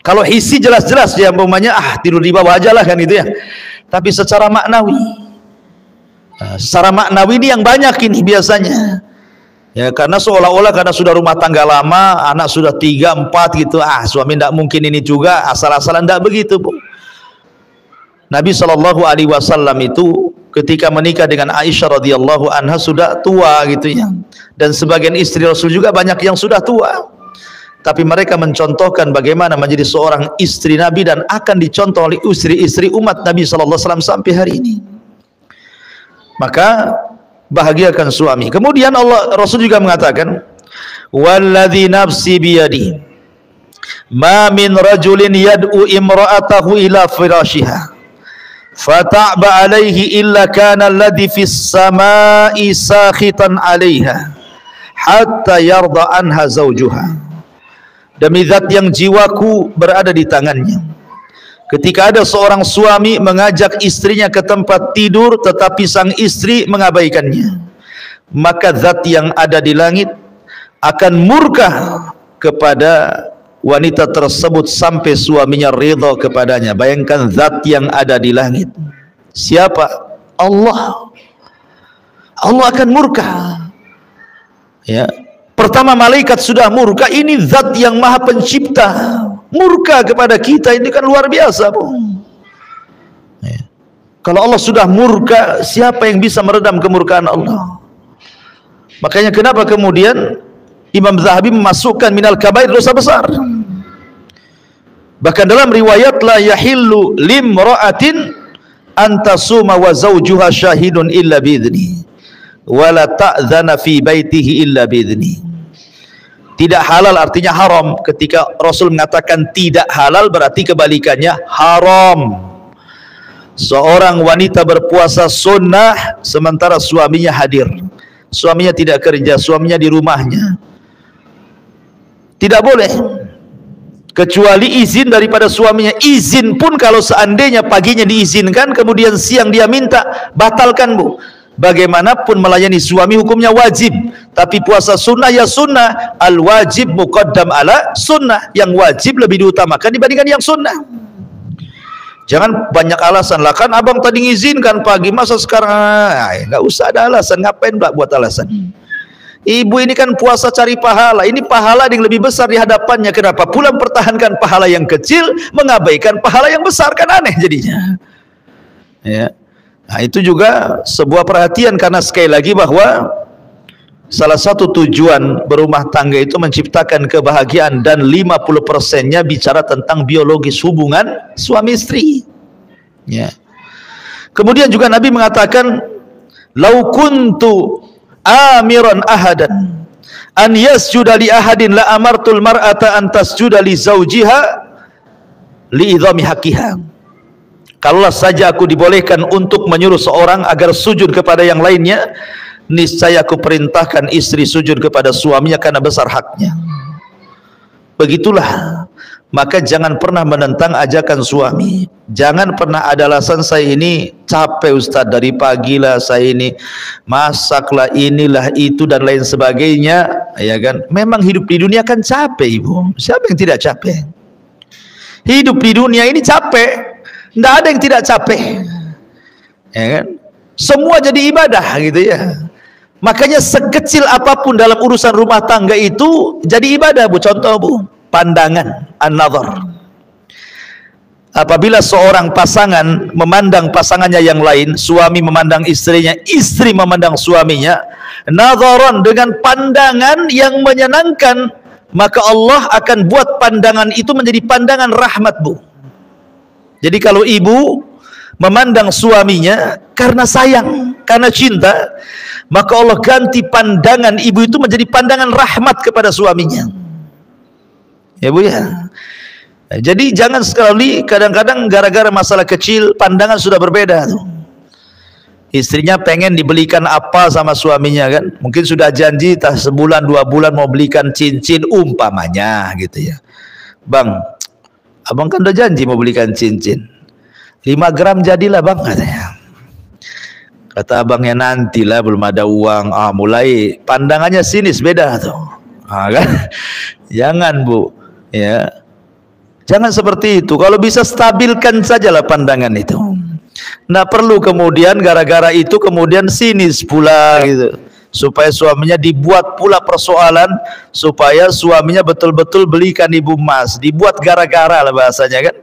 Kalau isi jelas-jelas ya, umpamanya tidur di bawah aja lah kan gitu ya. Tapi secara maknawi, secara maknawi ini yang banyak ini biasanya ya, karena seolah-olah karena sudah rumah tangga lama, anak sudah 3, 4 gitu, suami tidak mungkin ini juga asal-asalan, tidak begitu Bu. Nabi SAW itu ketika menikah dengan Aisyah radhiyallahu anha sudah tua gitu ya, dan sebagian istri Rasul juga banyak yang sudah tua, tapi mereka mencontohkan bagaimana menjadi seorang istri Nabi dan akan dicontoh oleh istri-istri umat Nabi SAW sampai hari ini. Maka bahagiakan suami. Kemudian Rasul juga mengatakan, walladzi nafsi biyadi ma min rajulin yad'u imra'atahu ila firashiha fata'ba alaihi illa kana alladhi fis sama'i sakhitan 'alaiha hatta yarda anha zawjuha. Demi zat yang jiwaku berada di tangannya, ketika ada seorang suami mengajak istrinya ke tempat tidur tetapi sang istri mengabaikannya, maka zat yang ada di langit akan murka kepada wanita tersebut sampai suaminya ridha kepadanya. Bayangkan zat yang ada di langit. Siapa? Allah. Allah akan murka. Ya. Pertama malaikat sudah murka, ini zat yang maha pencipta murka kepada kita, ini kan luar biasa, Bu. Ya. Kalau Allah sudah murka, siapa yang bisa meredam kemurkaan Allah? Makanya kenapa kemudian Imam Zahabi memasukkan minal kabair, dosa besar. Bahkan dalam riwayat, la yahillu limra'atin antasuma wa zawjuha syahidun illa bi'idni wala ta'zana fi baitihi illa bi'idni. Tidak halal artinya haram. Ketika Rasul mengatakan tidak halal, berarti kebalikannya haram. Seorang wanita berpuasa sunnah sementara suaminya hadir, suaminya tidak kerja, suaminya di rumahnya, tidak boleh kecuali izin daripada suaminya. Izin pun kalau seandainya paginya diizinkan kemudian siang dia minta, batalkan, Bu. Bagaimanapun melayani suami hukumnya wajib, tapi puasa sunnah ya sunnah. Al wajib muqaddam ala sunnah, yang wajib lebih diutamakan dibandingkan yang sunnah. Jangan banyak alasan, lah kan abang tadi ngizinkan pagi, masa sekarang nggak usah ada alasan. Ngapain buat alasan? Ibu ini kan puasa cari pahala, ini pahala yang lebih besar di hadapannya. Kenapa pula mempertahankan pahala yang kecil, mengabaikan pahala yang besar? Kan aneh jadinya. Ya. Nah, itu juga sebuah perhatian, karena sekali lagi bahwa salah satu tujuan berumah tangga itu menciptakan kebahagiaan, dan 50%-nya bicara tentang biologis hubungan suami istri. Ya. Kemudian juga Nabi mengatakan, "Lau kuntu amiran ahadan an yasjuda li ahadin la amartul mar'ata an tasjuda li zawjiha li idhami haqqiha." Kalaulah saja aku dibolehkan untuk menyuruh seorang agar sujud kepada yang lainnya, niscaya aku perintahkan istri sujud kepada suaminya karena besar haknya. Begitulah. Maka jangan pernah menentang ajakan suami. Jangan pernah ada alasan, saya ini capek Ustaz, dari pagi lah saya ini masaklah, inilah itu dan lain sebagainya, ya kan? Memang hidup di dunia kan capek, Ibu. Siapa yang tidak capek? Hidup di dunia ini capek. Tidak ada yang tidak capek, ya kan? Semua jadi ibadah gitu ya. Makanya sekecil apapun dalam urusan rumah tangga itu jadi ibadah, Bu. Contoh, Bu, pandangan, an-nazar. Apabila seorang pasangan memandang pasangannya yang lain, suami memandang istrinya, istri memandang suaminya, nazaran, dengan pandangan yang menyenangkan, maka Allah akan buat pandangan itu menjadi pandangan rahmat, Bu. Jadi kalau ibu memandang suaminya karena sayang, karena cinta, maka Allah ganti pandangan ibu itu menjadi pandangan rahmat kepada suaminya. Ya, Bu, ya. Jadi jangan sekali, kadang-kadang gara-gara masalah kecil pandangan sudah berbeda tuh. Istrinya pengen dibelikan apa sama suaminya kan, mungkin sudah janji tak sebulan 2 bulan mau belikan cincin umpamanya gitu ya. Bang, abang kan udah janji mau belikan cincin 5 gram jadilah bang, katanya. Kata abangnya, nantilah, belum ada uang. Mulai pandangannya sinis, beda tuh. Kan? Jangan, Bu, ya, jangan seperti itu. Kalau bisa stabilkan sajalah pandangan itu. Nah, perlu kemudian gara-gara itu kemudian sinis pula gitu, supaya suaminya dibuat pula persoalan, supaya suaminya betul-betul belikan ibu emas, dibuat gara-gara lah bahasanya kan.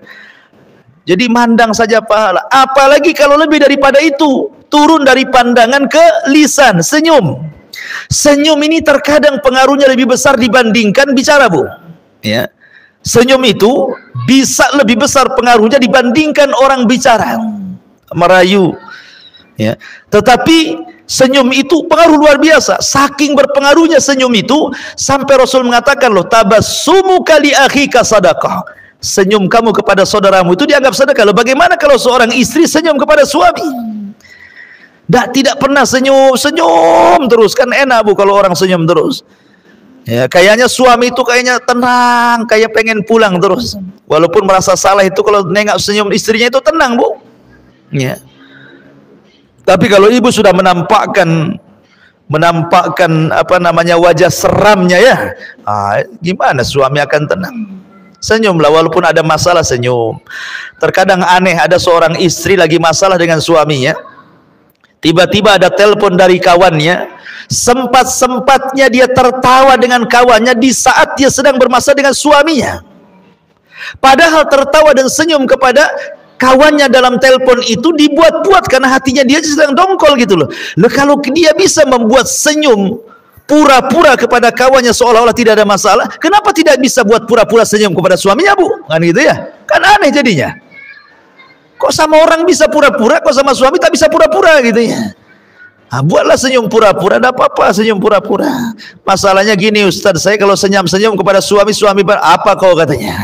Jadi mandang saja pahala. Apalagi kalau lebih daripada itu, turun dari pandangan ke lisan, senyum. Senyum ini terkadang pengaruhnya lebih besar dibandingkan bicara, Bu. Ya. Senyum itu bisa lebih besar pengaruhnya dibandingkan orang bicara, merayu. Ya. Tetapi senyum itu pengaruh luar biasa. Saking berpengaruhnya senyum itu sampai Rasul mengatakan, loh, tabassumuka li akhika sadaqah. Senyum kamu kepada saudaramu itu dianggap sedekah. Loh, bagaimana kalau seorang istri senyum kepada suami? Tidak pernah senyum terus, kan enak, Bu, kalau orang senyum terus. Ya, kayaknya suami itu kayaknya tenang, kayak pengen pulang terus. Walaupun merasa salah itu, kalau nengok senyum istrinya itu tenang, Bu. Ya. Tapi kalau ibu sudah menampakkan wajah seramnya ya, gimana suami akan tenang? Senyumlah, walaupun ada masalah senyum. Terkadang aneh, ada seorang istri lagi masalah dengan suaminya, tiba-tiba ada telepon dari kawannya. Sempat-sempatnya dia tertawa dengan kawannya di saat dia sedang bermasalah dengan suaminya. Padahal tertawa dan senyum kepada kawannya dalam telepon itu dibuat-buat karena hatinya dia sedang dongkol gitu loh. Kalau dia bisa membuat senyum pura-pura kepada kawannya seolah-olah tidak ada masalah, kenapa tidak bisa buat pura-pura senyum kepada suaminya, Bu? Kan gitu ya? Kan aneh jadinya. Kok sama orang bisa pura-pura, kok sama suami tak bisa pura-pura gitu ya? Buatlah senyum pura-pura, ada apa-apa senyum pura-pura. Masalahnya gini Ustaz, saya kalau senyum-senyum kepada suami apa kau katanya?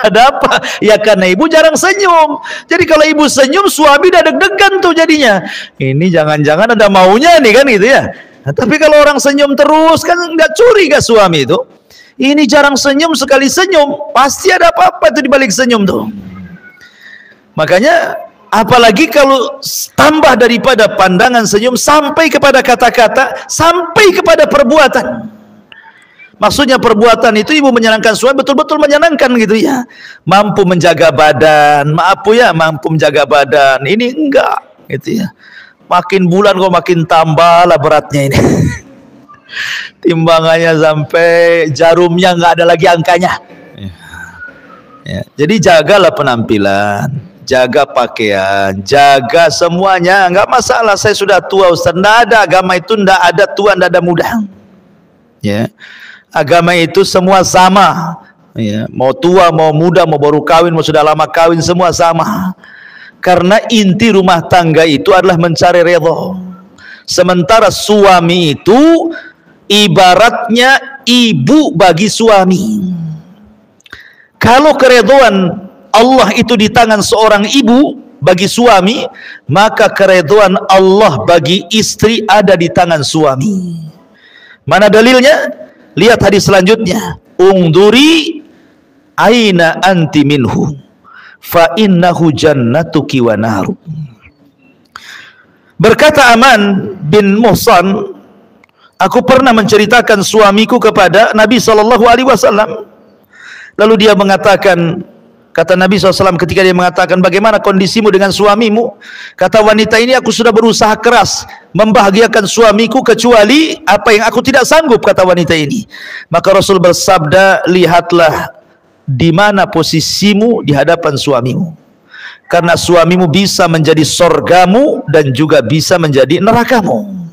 Ada apa? Ya karena ibu jarang senyum. Jadi kalau ibu senyum, suami udah deg-degan tuh jadinya. Ini jangan-jangan ada maunya nih kan gitu ya. Nah, tapi kalau orang senyum terus kan nggak curiga suami itu. Ini jarang senyum, sekali senyum pasti ada apa-apa itu di balik senyum tuh. Makanya apalagi kalau tambah daripada pandangan senyum sampai kepada kata-kata, sampai kepada perbuatan. Maksudnya perbuatan itu ibu menyenangkan suami, betul-betul menyenangkan gitu ya. Mampu menjaga badan, mampu menjaga badan. Ini enggak gitu ya. Makin bulan kok makin tambah lah beratnya ini. Timbangannya sampai jarumnya nggak ada lagi angkanya. Ya. Jadi jagalah penampilan, jaga pakaian, jaga semuanya, nggak masalah. Saya sudah tua Ustaz, nggak ada agama itu, nggak ada tua, nggak ada muda. Ya, agama itu semua sama. Ya, mau tua, mau muda, mau baru kawin, mau sudah lama kawin, semua sama. Karena inti rumah tangga itu adalah mencari redha. Sementara suami itu ibaratnya ibu bagi suami. Kalau keridhaan Allah itu di tangan seorang ibu bagi suami, maka keridhaan Allah bagi istri ada di tangan suami. Mana dalilnya? Lihat hadis selanjutnya. Ungduri aina anti minhu fa innahu jannatuki wa naru. Berkata Aman bin Muhsan, aku pernah menceritakan suamiku kepada Nabi SAW. Lalu dia mengatakan, kata Nabi SAW ketika dia mengatakan, bagaimana kondisimu dengan suamimu? Kata wanita ini, aku sudah berusaha keras membahagiakan suamiku kecuali apa yang aku tidak sanggup, kata wanita ini. Maka Rasul bersabda, lihatlah di mana posisimu di hadapan suamimu. Karena suamimu bisa menjadi sorgamu dan juga bisa menjadi nerakamu.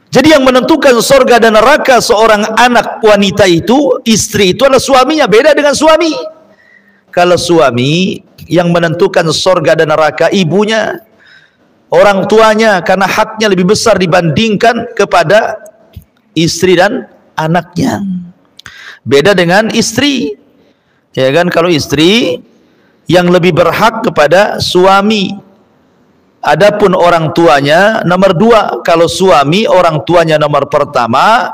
Jadi yang menentukan sorga dan neraka seorang anak wanita itu, istri itu adalah suaminya, beda dengan suami. Kalau suami yang menentukan sorga dan neraka ibunya, orang tuanya, karena haknya lebih besar dibandingkan kepada istri dan anaknya. Beda dengan istri, ya kan? Kalau istri yang lebih berhak kepada suami, adapun orang tuanya nomor dua. Kalau suami orang tuanya nomor pertama,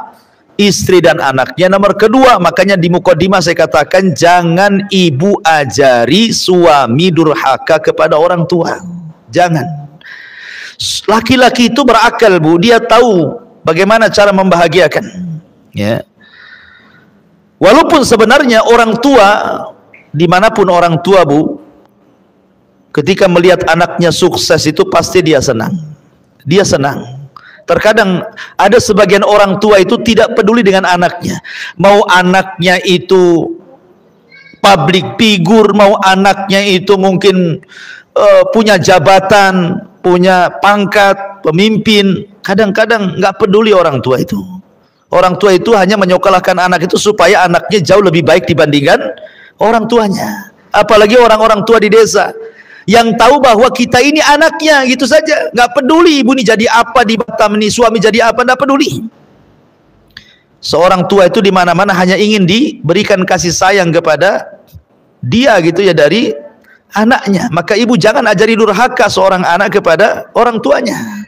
istri dan anaknya nomor kedua. Makanya di mukadimah saya katakan jangan ibu ajari suami durhaka kepada orang tua. Jangan. Laki-laki itu berakal, Bu, dia tahu bagaimana cara membahagiakan. Ya. Walaupun sebenarnya orang tua, dimanapun orang tua, Bu, ketika melihat anaknya sukses itu pasti dia senang. Dia senang. Terkadang ada sebagian orang tua itu tidak peduli dengan anaknya. Mau anaknya itu public figure, mau anaknya itu mungkin punya jabatan, punya pangkat, pemimpin. Kadang-kadang nggak peduli orang tua itu. Orang tua itu hanya menyekolahkan anak itu supaya anaknya jauh lebih baik dibandingkan orang tuanya. Apalagi orang-orang tua di desa yang tahu bahwa kita ini anaknya, gitu saja, nggak peduli ibu ini jadi apa di Batam, ini suami jadi apa, nggak peduli. Seorang tua itu di mana-mana hanya ingin diberikan kasih sayang kepada dia gitu ya dari anaknya. Maka ibu jangan ajari durhaka seorang anak kepada orang tuanya.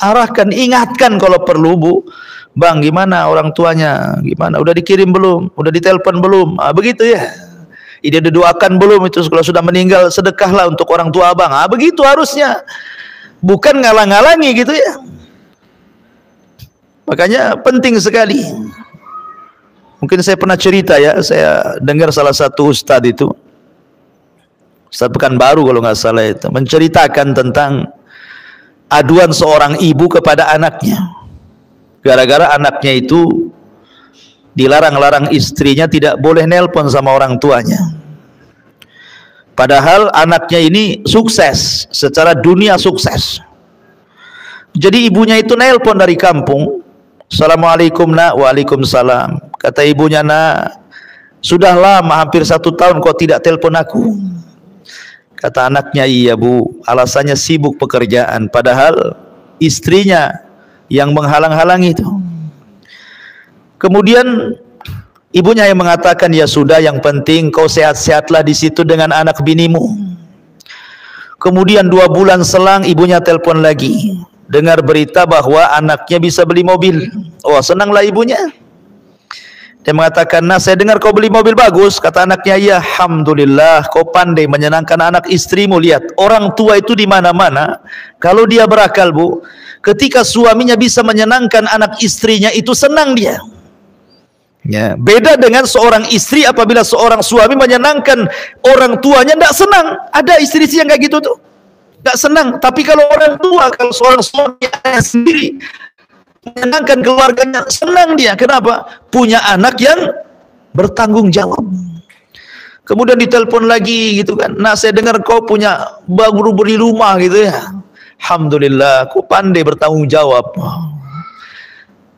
Arahkan, ingatkan kalau perlu, Bu, Bang, gimana orang tuanya? Gimana? Udah dikirim belum? Udah ditelepon belum? Begitu ya. Dia didoakan belum itu kalau sudah meninggal, sedekahlah untuk orang tua abang. Begitu harusnya. Bukan ngalang-ngalangi gitu ya. Makanya penting sekali. Mungkin saya pernah cerita ya, saya dengar salah satu ustadz itu, Ustadz Pekanbaru kalau nggak salah itu, menceritakan tentang aduan seorang ibu kepada anaknya. Gara-gara anaknya itu dilarang-larang istrinya tidak boleh nelpon sama orang tuanya. Padahal anaknya ini sukses, secara dunia sukses. Jadi ibunya itu nelpon dari kampung. Assalamualaikum nak. Waalaikumsalam. Kata ibunya, nak, sudah lama hampir 1 tahun kau tidak telepon aku. Kata anaknya, iya bu, alasannya sibuk pekerjaan. Padahal istrinya yang menghalang-halangi itu. Kemudian ibunya yang mengatakan, ya sudah, yang penting kau sehat-sehatlah di situ dengan anak binimu. Kemudian 2 bulan selang ibunya telepon lagi, dengar berita bahwa anaknya bisa beli mobil. Oh, senanglah ibunya. Dia mengatakan, nah saya dengar kau beli mobil bagus. Kata anaknya, ya alhamdulillah, kau pandai menyenangkan anak istrimu. Lihat, orang tua itu di mana-mana, kalau dia berakal bu, ketika suaminya bisa menyenangkan anak istrinya, itu senang dia. Ya, beda dengan seorang istri apabila seorang suami menyenangkan orang tuanya, tidak senang. Ada istri-istri yang kayak gitu tuh, tidak senang. Tapi kalau orang tua, kalau seorang suami sendiri menyenangkan keluarganya, senang dia. Kenapa? Punya anak yang bertanggung jawab. Kemudian ditelepon lagi gitu kan, nah saya dengar kau punya baru beli rumah gitu ya. Alhamdulillah, kau pandai bertanggung jawab.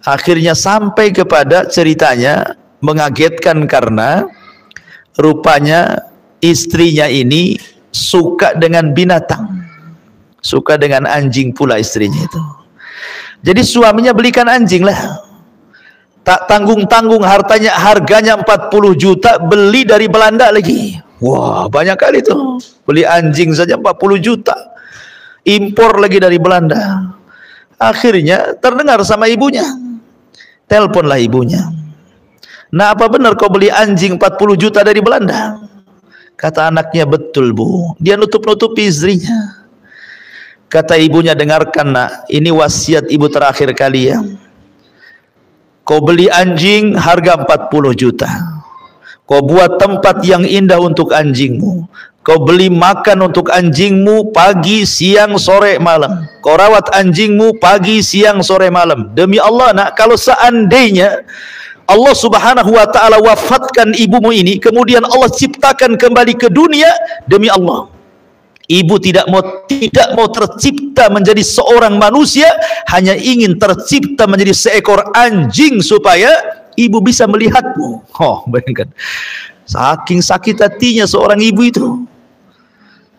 Akhirnya sampai kepada ceritanya mengagetkan karena rupanya istrinya ini suka dengan binatang, suka dengan anjing pula istrinya itu. Jadi suaminya belikan anjing lah, tak tanggung-tanggung, harganya 40 juta, beli dari Belanda lagi. Wah, banyak kali tuh, beli anjing saja 40 juta, impor lagi dari Belanda. Akhirnya terdengar sama ibunya, teleponlah ibunya, nah apa benar kau beli anjing 40 juta dari Belanda? Kata anaknya, betul bu. Dia nutup-nutupi istrinya. Kata ibunya, dengarkan nak, ini wasiat ibu terakhir kali ya. Kau beli anjing harga 40 juta. Kau buat tempat yang indah untuk anjingmu. Kau beli makan untuk anjingmu pagi, siang, sore, malam. Kau rawat anjingmu pagi, siang, sore, malam. Demi Allah nak, kalau seandainya Allah subhanahu wa ta'ala wafatkan ibumu ini, kemudian Allah ciptakan kembali ke dunia, demi Allah, ibu tidak mau tercipta menjadi seorang manusia, hanya ingin tercipta menjadi seekor anjing supaya ibu bisa melihatmu. Oh, bayangkan, saking sakit hatinya seorang ibu itu.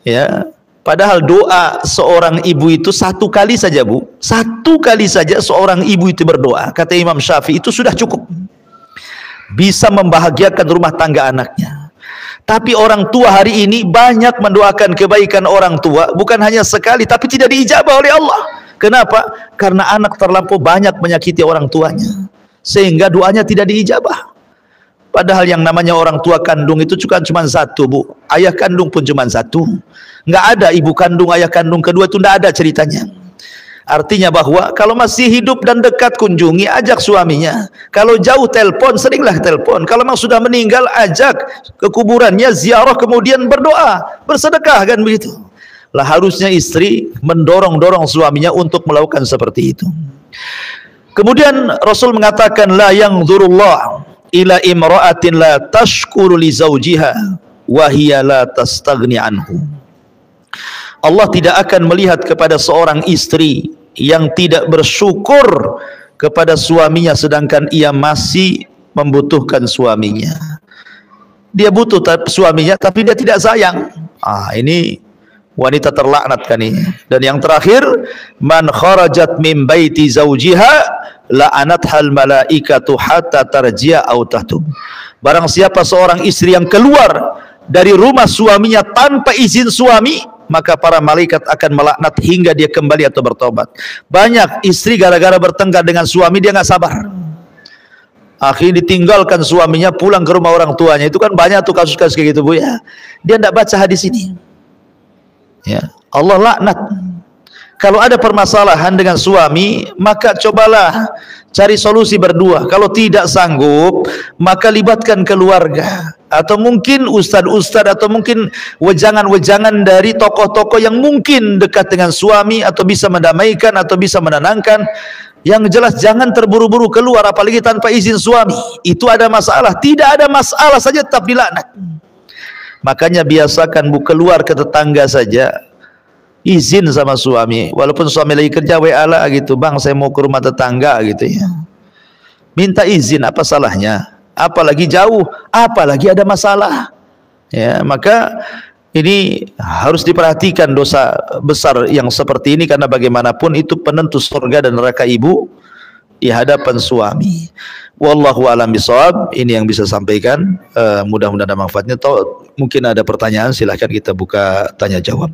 Ya, padahal doa seorang ibu itu 1 kali saja bu, 1 kali saja seorang ibu itu berdoa, kata Imam Syafi'i, itu sudah cukup, bisa membahagiakan rumah tangga anaknya. Tapi orang tua hari ini banyak mendoakan kebaikan orang tua, bukan hanya sekali, tapi tidak diijabah oleh Allah. Kenapa? Karena anak terlampau banyak menyakiti orang tuanya, sehingga doanya tidak diijabah. Padahal yang namanya orang tua kandung itu cuma 1 bu, ayah kandung pun cuma 1. Nggak ada ibu kandung, ayah kandung kedua, itu nggak ada ceritanya. Artinya bahwa kalau masih hidup dan dekat, kunjungi, ajak suaminya. Kalau jauh, telepon, seringlah telepon. Kalau memang sudah meninggal, ajak ke kuburannya, ziarah, kemudian berdoa, bersedekah, kan begitu. Lah harusnya istri mendorong-dorong suaminya untuk melakukan seperti itu. Kemudian Rasul mengatakan, la yanzurullah ila imra'atin la tashkuru li zawjiha wa hiya la tastaghni anhu. Allah tidak akan melihat kepada seorang istri yang tidak bersyukur kepada suaminya sedangkan ia masih membutuhkan suaminya. Dia butuh suaminya tapi dia tidak sayang. Ini wanita terlaknat kan ini. Dan yang terakhir, man kharajat min baiti zawjiha la'anathal malaikatu hatta tarji'a aw tahtub. Barang siapa seorang istri yang keluar dari rumah suaminya tanpa izin suami, maka para malaikat akan melaknat hingga dia kembali atau bertobat. Banyak istri gara-gara bertengkar dengan suami dia nggak sabar. Akhirnya ditinggalkan suaminya pulang ke rumah orang tuanya. Itu kan banyak tuh kasus-kasus kayak gitu, Bu ya. Dia tidak baca hadis ini. Ya, Allah laknat. Kalau ada permasalahan dengan suami, maka cobalah cari solusi berdua. Kalau tidak sanggup, maka libatkan keluarga, atau mungkin ustad-ustad, atau mungkin wejangan-wejangan dari tokoh-tokoh yang mungkin dekat dengan suami, atau bisa mendamaikan, atau bisa menenangkan. Yang jelas jangan terburu-buru keluar, apalagi tanpa izin suami. Itu ada masalah. Tidak ada masalah saja tetap dilaknat. Makanya biasakan Bu, keluar ke tetangga saja, izin sama suami. Walaupun suami lagi kerja, WA lah gitu, bang saya mau ke rumah tetangga gitu ya. Minta izin, apa salahnya? Apalagi jauh, apalagi ada masalah. Ya, maka ini harus diperhatikan dosa besar yang seperti ini, karena bagaimanapun itu penentu surga dan neraka ibu di hadapan suami. Wallahu a'lam bishawab. Ini yang bisa sampaikan. Mudah-mudahan ada manfaatnya. Atau mungkin ada pertanyaan, silahkan kita buka tanya jawab.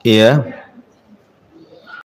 Iya.